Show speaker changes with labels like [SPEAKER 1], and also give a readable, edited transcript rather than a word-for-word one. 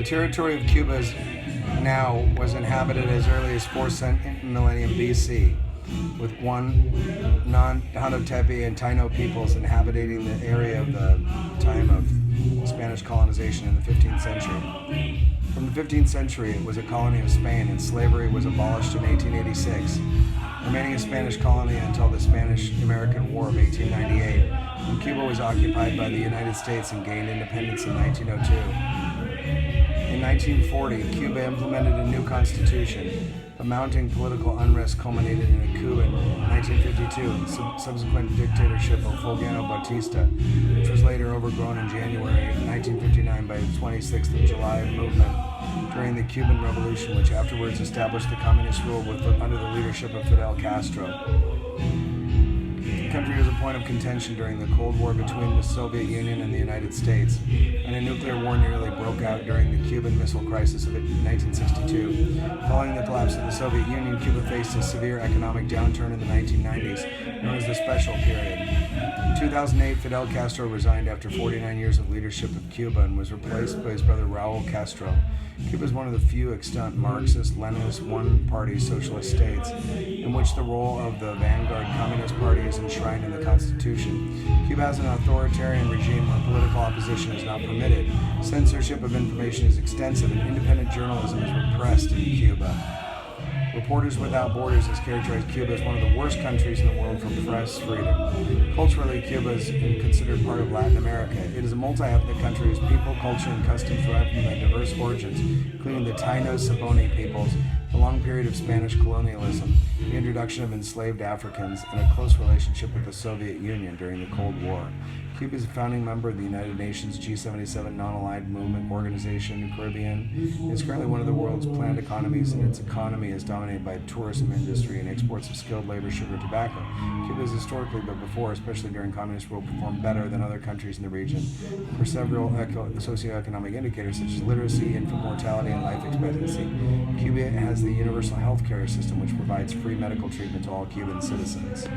[SPEAKER 1] The territory of Cuba now was inhabited as early as 4th millennium BC, with one non-Hanotepe and Taino peoples inhabiting the area of the time of Spanish colonization in the 15th century. From the 15th century, it was a colony of Spain, and slavery was abolished in 1886, remaining a Spanish colony until the Spanish-American War of 1898, when Cuba was occupied by the United States and gained independence in 1902. In 1940, Cuba implemented a new constitution. The mounting political unrest culminated in a coup in 1952 and subsequent dictatorship of Fulgencio Batista, which was later overthrown in January 1959 by the 26th of July movement during the Cuban Revolution, which afterwards established the communist rule under the leadership of Fidel Castro. The country was a point of contention during the Cold War between the Soviet Union and the United States, and a nuclear war nearly broke out during the Cuban Missile Crisis of 1962. Following the collapse of the Soviet Union, Cuba faced a severe economic downturn in the 1990s, known as the Special Period. In 2008, Fidel Castro resigned after 49 years of leadership of Cuba and was replaced by his brother Raul Castro. Cuba is one of the few extant Marxist-Leninist one-party socialist states in which the role of the vanguard Communist Party is enshrined in the Constitution. Cuba has an authoritarian regime where political opposition is not permitted. Censorship of information is extensive, and independent journalism is repressed in Cuba. Reporters Without Borders has characterized Cuba as one of the worst countries in the world for press freedom. Culturally, Cuba is considered part of Latin America. It is a multi-ethnic country whose people, culture, and customs derive from their diverse origins, including the Taino Saboni peoples, the long period of Spanish colonialism, the introduction of enslaved Africans, and a close relationship with the Soviet Union during the Cold War. Cuba is a founding member of the United Nations G77 Non-Aligned Movement Organization in the Caribbean. It is currently one of the world's planned economies, and its economy is dominated by the tourism industry and exports of skilled labor, sugar, and tobacco. Cuba has historically, but before, especially during communist rule, performed better than other countries in the region for several socioeconomic indicators such as literacy, infant mortality, and life expectancy. Cuba has the universal health care system, which provides free medical treatment to all Cuban citizens.